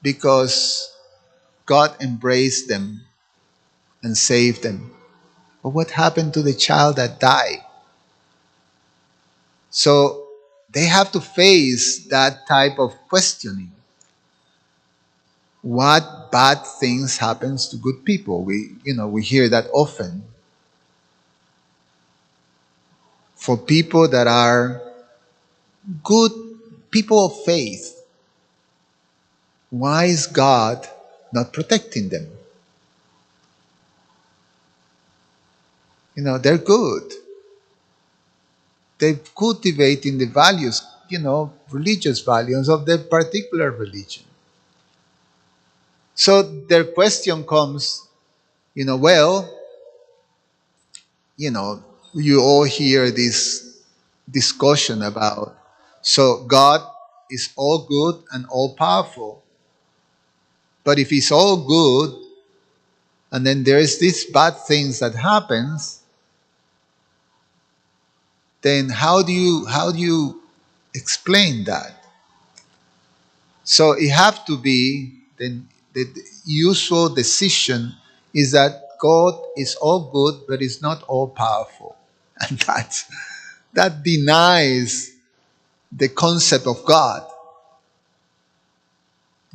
because God embraced them and saved them. But what happened to the child that died? So they have to face that type of questioning. What bad things happens to good people? We hear that often. For people that are good people of faith, why is God not protecting them? They're good. They're cultivating the values, religious values of their particular religion. So their question comes, you all hear this discussion about, so God is all good and all powerful. But if he's all good, and then there's these bad things that happens, then how do you explain that? So it have to be the usual decision is that God is all good, but is not all powerful, and that denies the concept of God.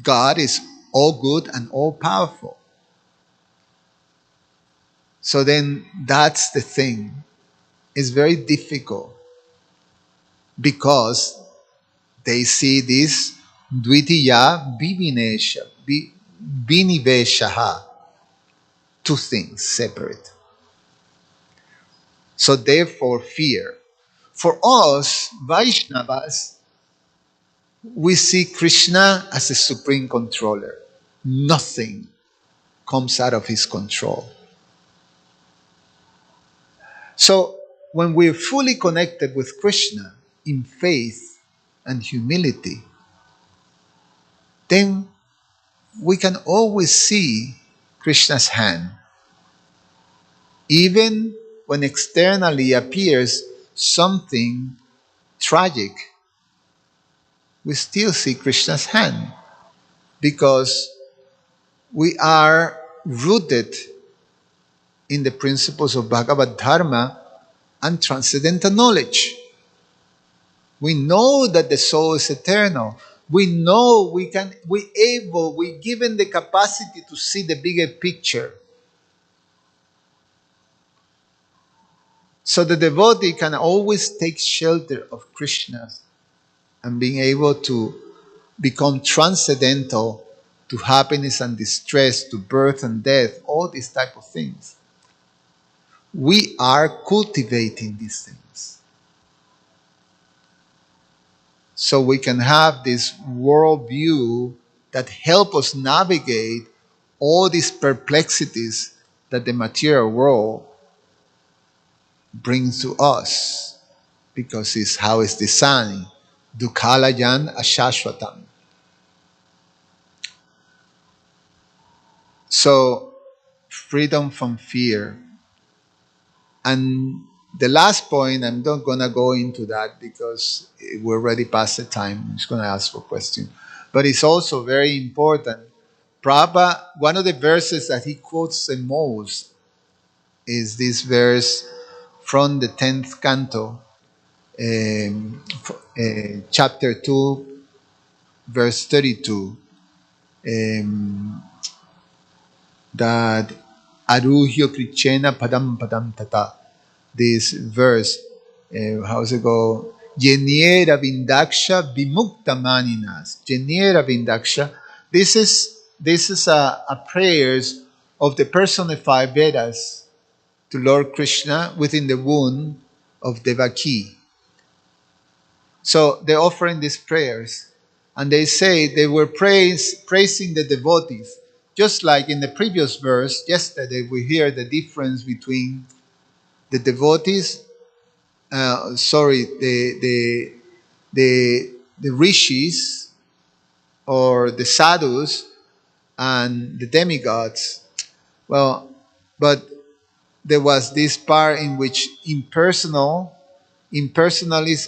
God is all good and all powerful. So then that's the thing. It's very difficult because they see this dvitiya biniveshaha, two things separate. So therefore fear. For us, Vaishnavas, we see Krishna as a supreme controller. Nothing comes out of his control. So when we're fully connected with Krishna in faith and humility, then we can always see Krishna's hand. Even when externally appears something tragic, we still see Krishna's hand, because we are rooted in the principles of Bhagavad Dharma and transcendental knowledge. We know that the soul is eternal. We know we given the capacity to see the bigger picture. So the devotee can always take shelter of Krishna and being able to become transcendental to happiness and distress, to birth and death, all these type of things. We are cultivating these things. So we can have this world view that help us navigate all these perplexities that the material world brings to us, because it's how it's designed. Dukkalayan ashashvatam. So, freedom from fear. And the last point, I'm not going to go into that because we're already past the time. I'm just going to ask for questions. But it's also very important. Prabhupada, one of the verses that he quotes the most is this verse from the 10th canto, chapter 2, verse 32, that Aruhyo Krichena Padam Padam Tata. This verse, how's it go? Jeniera Vindaksha Vimukta Maninas. Jeniera Vindaksha. This is a prayers of the personified Vedas to Lord Krishna within the womb of Devaki. So they're offering these prayers, and they say they were praising the devotees. Just like in the previous verse, yesterday, we hear the difference between the devotees, the rishis or the sadhus and the demigods. Well, but there was this part in which impersonalists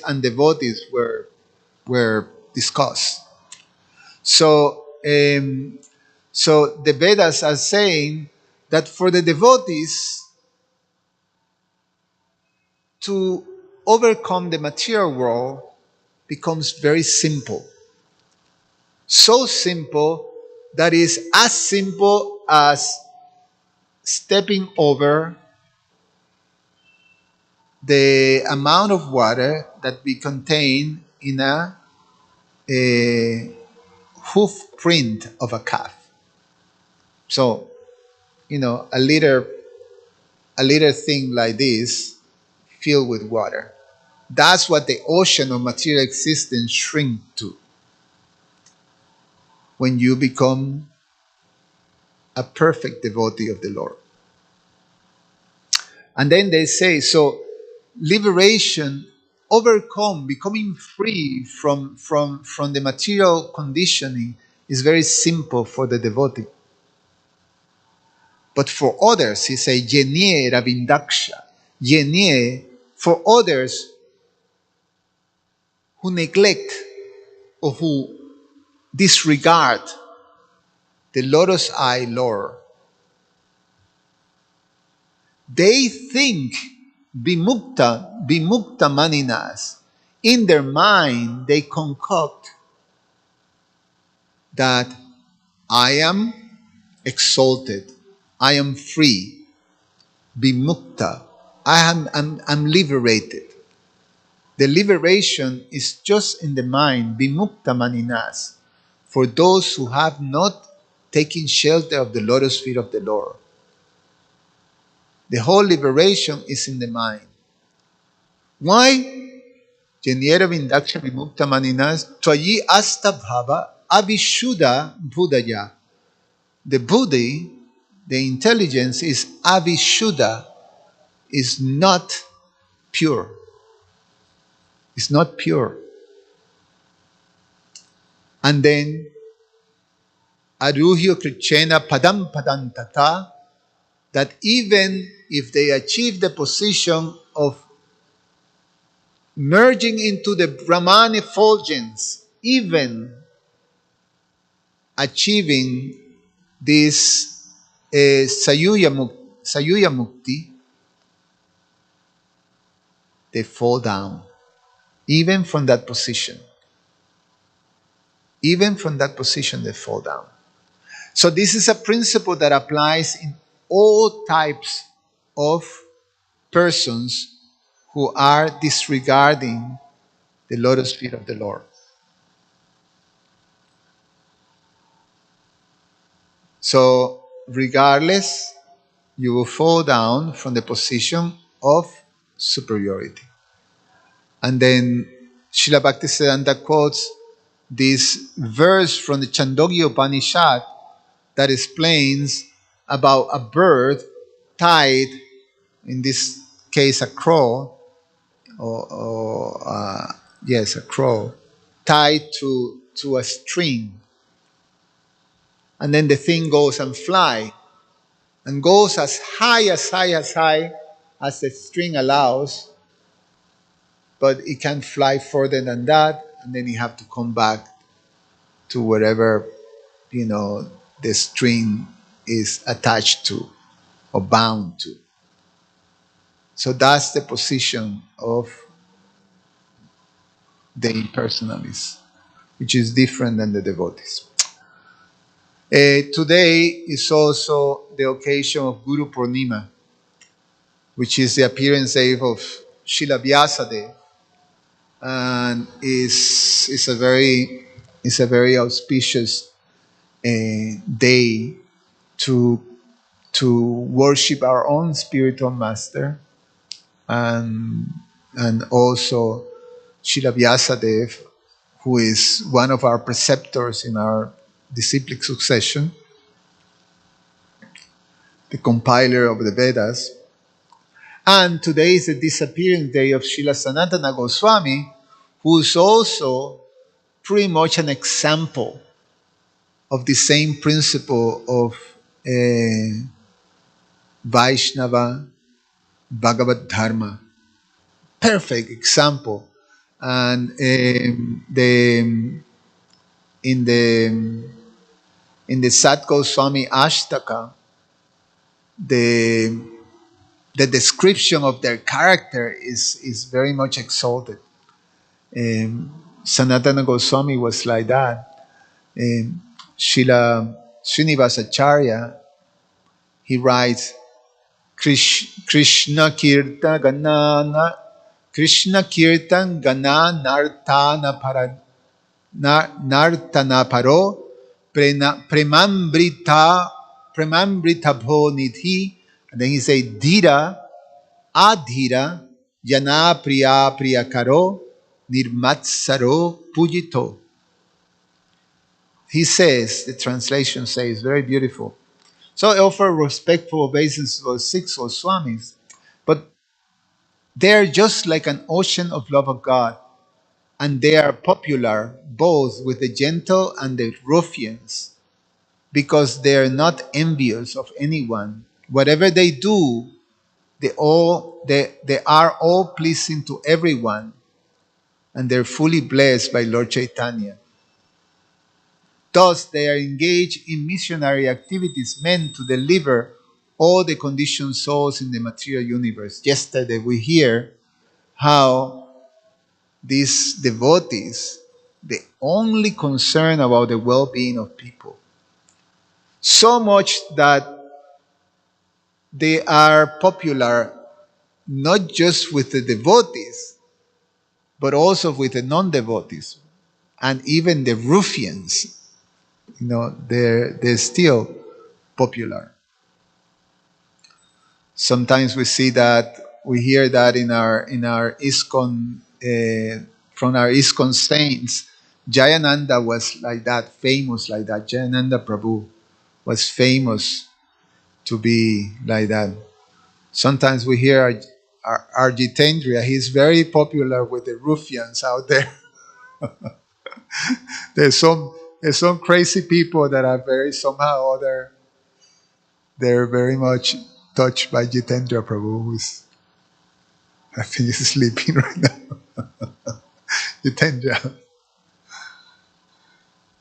and devotees were discussed. So the Vedas are saying that for the devotees to overcome the material world becomes very simple. So simple that is as simple as stepping over the amount of water that we contain in a hoof print of a calf. So, a liter thing like this filled with water. That's what the ocean of material existence shrink to when you become a perfect devotee of the Lord. And then they say, so liberation, becoming free from the material conditioning is very simple for the devotee. But for others, he says, Jenie Ravindaksha. Jenie, for others who neglect or who disregard the lotus eye Lord, they think vimukta maninas. In their mind, they concoct that I am exalted, I am free, vimukta, I'm liberated. The liberation is just in the mind, vimukta maninas, for those who have not taken shelter of the lotus feet of the Lord. The whole liberation is in the mind. Why? Jeniera Vindaksha Vimukta Maninas Tvayi Asta Bhava Avishuddha Buddhaya. The Buddhi, the intelligence, is Avishuddha, is not pure. It's not pure. And then Aruhyo Krichena Padam Padam Tata, that even if they achieve the position of merging into the Brahman effulgence even achieving this Sayuya Mukti, they fall down. Even from that position. Even from that position, they fall down. So this is a principle that applies in all types of persons who are disregarding the lotus feet of the Lord. So regardless, you will fall down from the position of superiority. And then Srila Bhaktisiddhanta quotes this verse from the Chandogya Upanishad that explains about a bird tied, in this case a crow, yes, a crow, tied to a string. And then the thing goes and fly, and goes as high, as high, as high as the string allows, but it can't fly further than that, and then you have to come back to wherever, the string is attached to or bound to. So that's the position of the impersonalists, which is different than the devotees. Today is also the occasion of Guru Purnima, which is the appearance day of Srila Vyasadeva, and is a very auspicious day to worship our own spiritual master, and also Srila Vyasadeva, who is one of our preceptors in our disciplic succession, the compiler of the Vedas. And today is the disappearance day of Srila Sanatana Goswami, who is also pretty much an example of the same principle of Vaishnava Bhagavad Dharma. Perfect example. And in the Sat Goswami Ashtaka, the description of their character is very much exalted. Sanatana Goswami was like that. Srila Srinivasacharya, he writes, Krishna Kirtan Ganana Nartana Paro Premambrita Bho Nidhi. And then he says, Dhira Adhira Jana Priya Priyakaro Nirmatsaro Pujito. He says, the translation says, very beautiful. So I offer respectful obeisance to those 6 Goswamis, but they are just like an ocean of love of God, and they are popular both with the gentle and the ruffians, because they are not envious of anyone. Whatever they do, they are all pleasing to everyone, and they're fully blessed by Lord Chaitanya. Thus, they are engaged in missionary activities meant to deliver all the conditioned souls in the material universe. Yesterday, we hear how these devotees, the only concern about the well-being of people. So much that they are popular not just with the devotees, but also with the non-devotees, and even the ruffians. They're still popular. Sometimes we hear that in our ISKCON, from our ISKCON saints. Jayananda was like that, famous like that. Jayananda Prabhu was famous to be like that. Sometimes we hear our Jitendriya, he's very popular with the ruffians out there. There's some crazy people that are very somehow or other, they're very much touched by Jitendra Prabhu, who's, I think he's sleeping right now. Jitendra.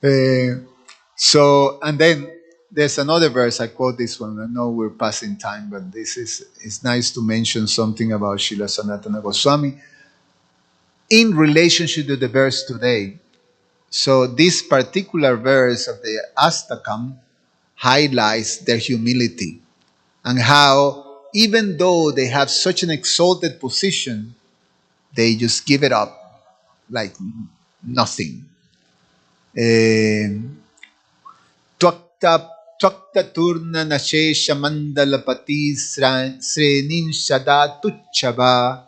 Uh, so, and then there's another verse. I quote this one. I know we're passing time, but this is it's nice to mention something about Srila Sanatana Goswami in relationship to the verse today. So, this particular verse of the Astakam highlights their humility and how, even though they have such an exalted position, they just give it up like nothing. Twakta Twakta Turna Nashesha Mandalapati Srenin Shada Tuchava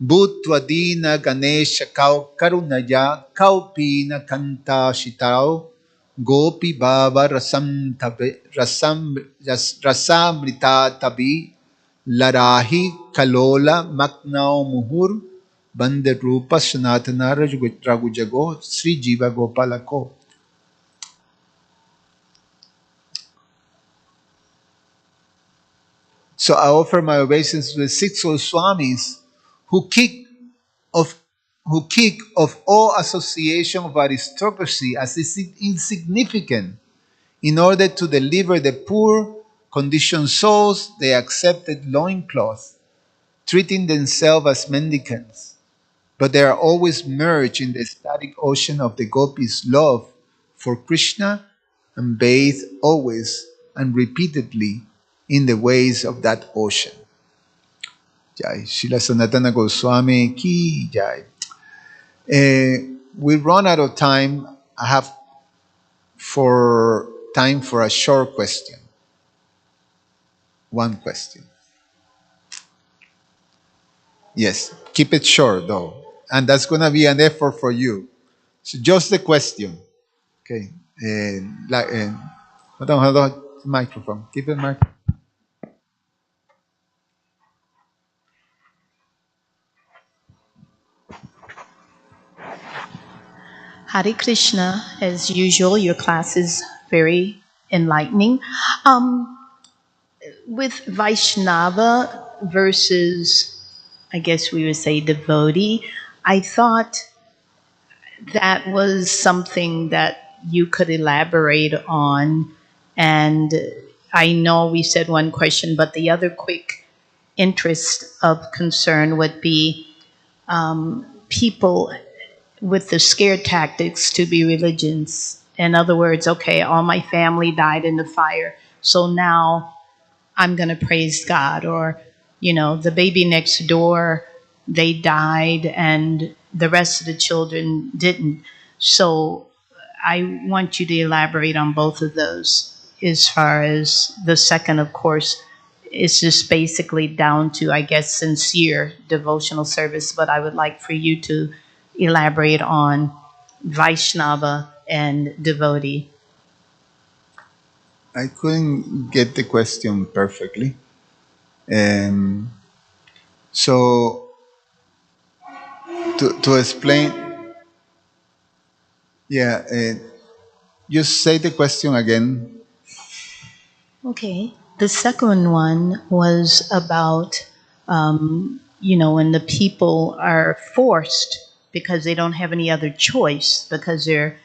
Bhutwadina Ganesha Kau Karunaya Kaupina Kanta Shitao Gopi Baba Rasamrita Tabi Larahi Kalola Maknao Muhur Bande Rupa Sanatana Ragujago Sri Jiva Gopalako. So I offer my obeisance to the six old Swamis who kick of all association of aristocracy as insignificant. In order to deliver the poor, conditioned souls, they accepted loincloth, treating themselves as mendicants. But they are always merged in the ecstatic ocean of the gopis' love for Krishna and bathe always and repeatedly in the waves of that ocean. Jai. Srila Sanatana Goswami ki jai. We run out of time. I have time for a short question. One question. Yes, keep it short though. And that's going to be an effort for you. So just the question. Okay. Hold on, microphone. Keep it mic. Hare Krishna, as usual, your class is very enlightening. Um, with Vaishnava versus, I guess we would say, devotee, I thought that was something that you could elaborate on. And I know we said one question, but the other quick interest of concern would be people with the scare tactics to be religions. In other words, okay, all my family died in the fire, so now I'm going to praise God. Or, the baby next door, they died and the rest of the children didn't. So I want you to elaborate on both of those. As far as the second, of course, it's just basically down to, I guess, sincere devotional service. But I would like for you to elaborate on Vaishnava and devotee. I couldn't get the question perfectly. So to explain, yeah, just say the question again. Okay. The second one was about, when the people are forced because they don't have any other choice, because they're,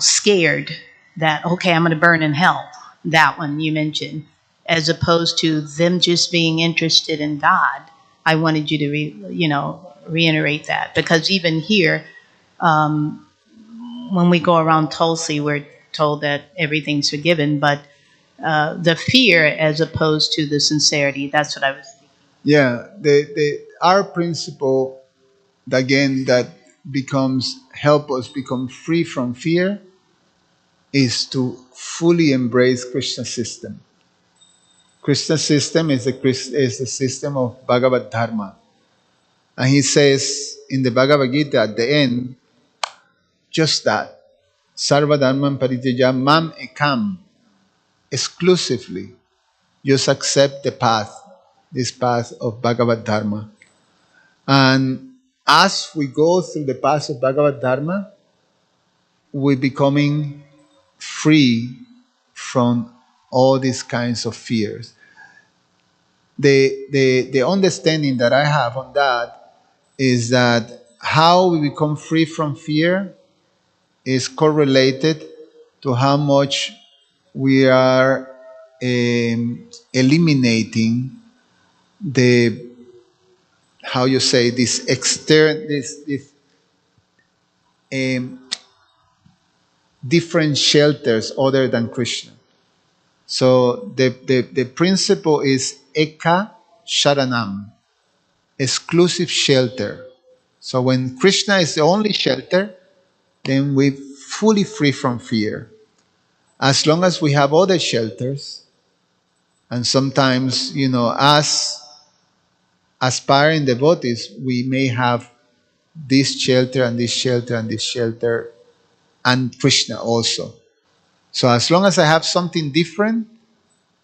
scared that, okay, I'm going to burn in hell. That one you mentioned, as opposed to them just being interested in God. I wanted you to, reiterate that, because even here, when we go around Tulsi, we're told that everything's forgiven, but the fear as opposed to the sincerity. That's what I was thinking. Yeah, our principle again that help us become free from fear is to fully embrace Krishna system. Krishna system is the system of Bhagavad Dharma. And he says in the Bhagavad Gita at the end, just that. Sarva Dharman Parityaja Mam Ekam. Exclusively. Just accept this path of Bhagavad Dharma. And as we go through the path of Bhagavad Dharma, we're becoming free from all these kinds of fears. The understanding that I have on that is that how we become free from fear is correlated to how much we are eliminating the, how you say, this external, this um, different shelters other than Krishna. So the principle is Eka Sharanam, exclusive shelter. So when Krishna is the only shelter, then we're fully free from fear. As long as we have other shelters, and sometimes, as aspiring devotees, we may have this shelter and this shelter and this shelter, and Krishna also. So as long as I have something different,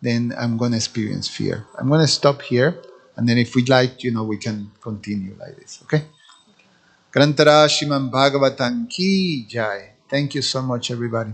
then I'm going to experience fear. I'm going to stop here, and then if we'd like, we can continue like this, okay? Grantara Shiman Bhagavatam Ki Jai. Thank you so much, everybody.